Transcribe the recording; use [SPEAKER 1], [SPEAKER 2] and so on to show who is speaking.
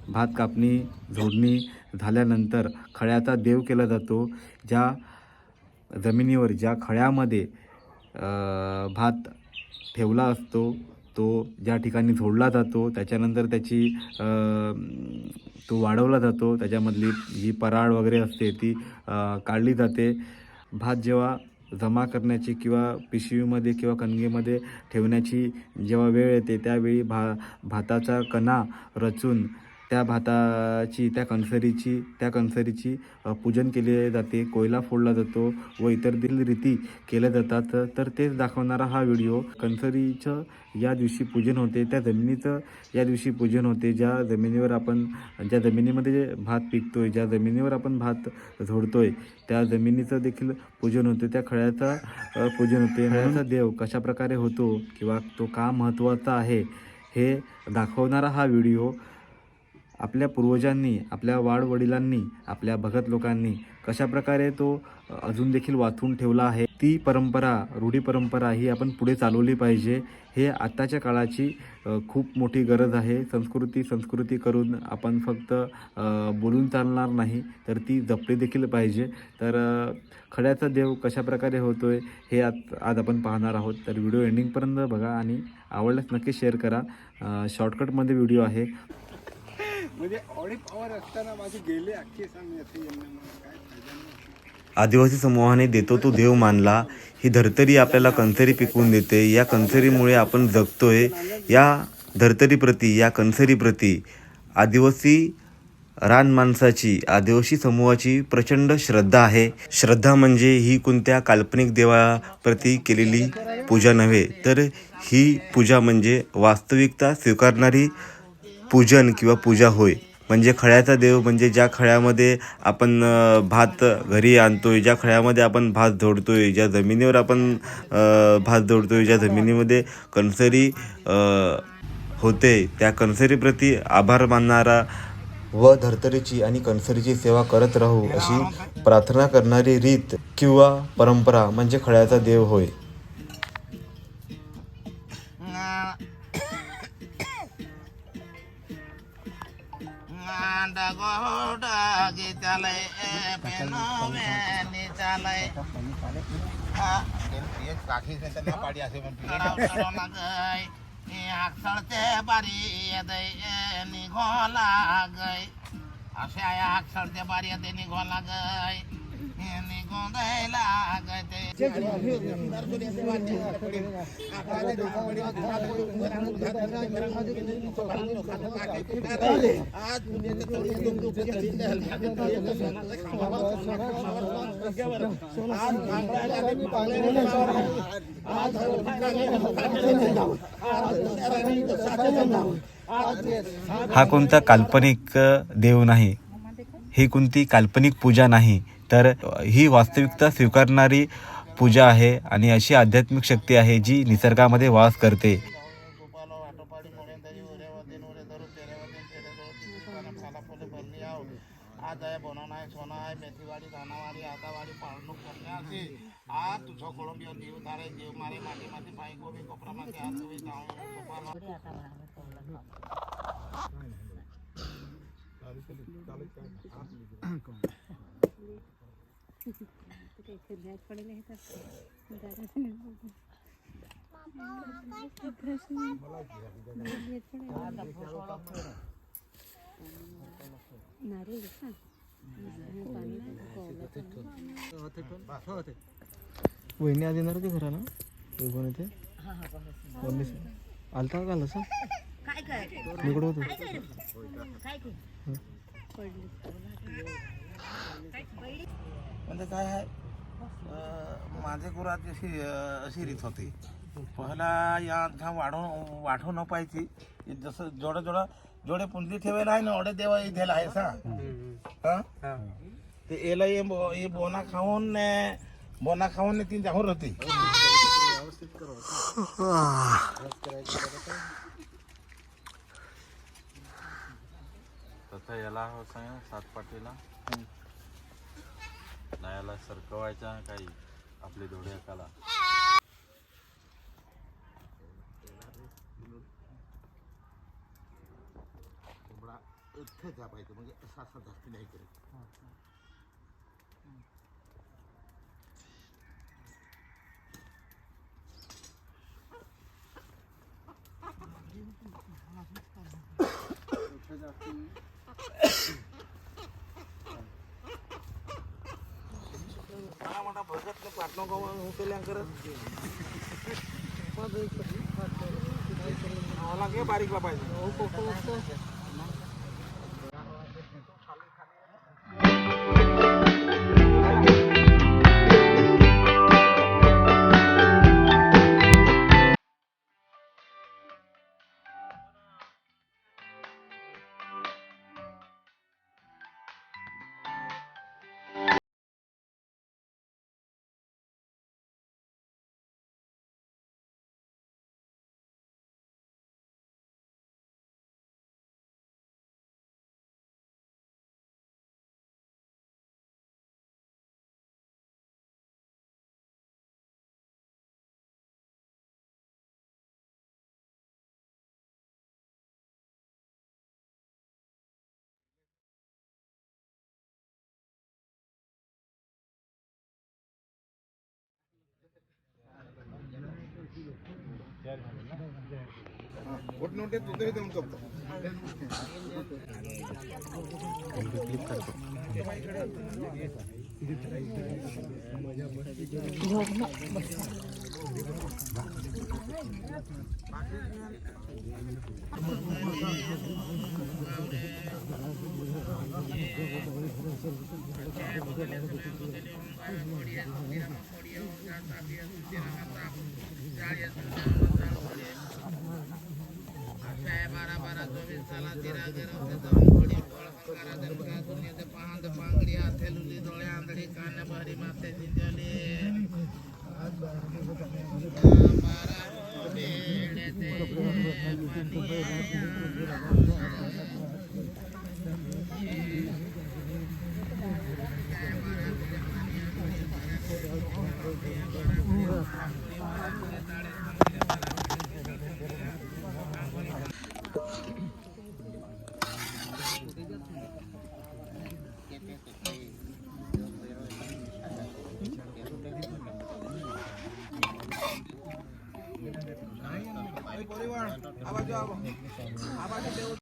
[SPEAKER 1] भात कापणी झोडणी झाल्यानंतर खळ्याचा देव केला जातो. ज्या जमिनीवर ज्या खळ्यामध्ये भात ठेवला असतो तो ज्या ठिकाणी झोडला जातो त्याच्यानंतर त्याची तो वाढवला जातो. त्याच्यामधली जी पराड वगैरे असते ती काढली जाते. भात जेव्हा जमा करण्याची किंवा पिशवीमध्ये किंवा कणगीमध्ये ठेवण्याची जेव्हा वेळ येते त्यावेळी भाताचा कणा रचून त्या भाताची त्या कणसरीची पूजन केले जाते. कोयला फोडला जातो व इतर देखील रीती केल्या जातात. तर तेच दाखवणारा हा व्हिडिओ. कणसरीचं या दिवशी पूजन होते, त्या जमिनीचं या दिवशी पूजन होते. ज्या जमिनीमध्ये भात पिकतोय, ज्या जमिनीवर आपण भात झोडतोय त्या जमिनीचं देखील पूजन होते, त्या खळ्याचा पूजन होते. खळ्याचा देव कशा प्रकारे होतो किंवा तो का महत्त्वाचा आहे हे दाखवणारा हा व्हिडिओ. आपल्या पूर्वजांनी, आपल्या वाडवडिलांनी, आपल्या भगत लोकांनी कशाप्रकारे तो अजून देखील वाचून ठेवला आहे. ती परंपरा, रूढी परंपरा ही आपण पुढे चालवली पाहिजे. हे आत्ताच्या काळाची खूप मोठी गरज आहे. संस्कृती करून आपण फक्त बोलून चालणार नाही, तर ती जपली देखील पाहिजे. तर खड्याचा देव कशाप्रकारे होतो आहे हे आज आपण पाहणार आहोत. तर व्हिडिओ एंडिंगपर्यंत बघा आणि आवडल्यास नक्की शेअर करा. शॉर्टकटमध्ये व्हिडिओ आहे.
[SPEAKER 2] म्हणजे ऑडी पॉवर असताना माझे गेले अख्खे सांगण्यात काय फायदा नाही.
[SPEAKER 1] आदिवासी समूहाने देतो तो देव मानला. ही धर्तरी आपल्याला कणसरी पिकवून देते. या कणसरीमुळे आपण जगतोय. या धर्तरीप्रती, या कणसरीप्रती आदिवासी रानमाणसाची, आदिवासी समूहाची प्रचंड श्रद्धा आहे. श्रद्धा म्हणजे ही कोणत्या काल्पनिक देवाप्रती केलेली पूजा नव्हे, तर ही पूजा म्हणजे वास्तविकता स्वीकारणारी पूजन किंवा पूजा होय. म्हणजे खळ्याचा देव म्हणजे ज्या खळ्यामध्ये आपण भात घरी आणतोय, ज्या खळ्यामध्ये आपण भात झोडतोय, ज्या जमिनीवर आपण भात झोडतोय, ज्या जमिनीमध्ये कणसरी होते, त्या कणसरीप्रती आभार मानणारा व धर्तरीची आणि कणसरीची सेवा करत राहू अशी प्रार्थना करणारी रीत किंवा परंपरा म्हणजे खळ्याचा देव होय. हा कोणता काल्पनिक देव नाही, ही कोणती काल्पनिक पूजा नाही, तर ही वास्तविकता स्वीकारणारी पूजा आहे आणि अशी आध्यात्मिक शक्ती आहे जी निसर्गामध्ये वास करते.
[SPEAKER 3] वहिनी आधी येणार होती घराला इथे आलता का सर इकडं होतो.
[SPEAKER 4] म्हणजे काय आहे, माझे गुरात अशी रीत होती. पहिला या वाढवू न पाहिजे. जसं जोडे पुंजली ठेवायला आहे ना, ओढे देवा इथेला आहे सा ते याला ये बोना खाऊन तीन जाहूर होती.
[SPEAKER 5] तसं याला सात पाटीला नायाला सरकवायचा काही आपली धोडे एकाला
[SPEAKER 4] खेचा पाहिजे म्हणजे असा असा जास्ती नाही करत. मला मोठा भगत पाटणा गाव केल्या करत मला काय बारीकला पाहिजे. परिवार आवाज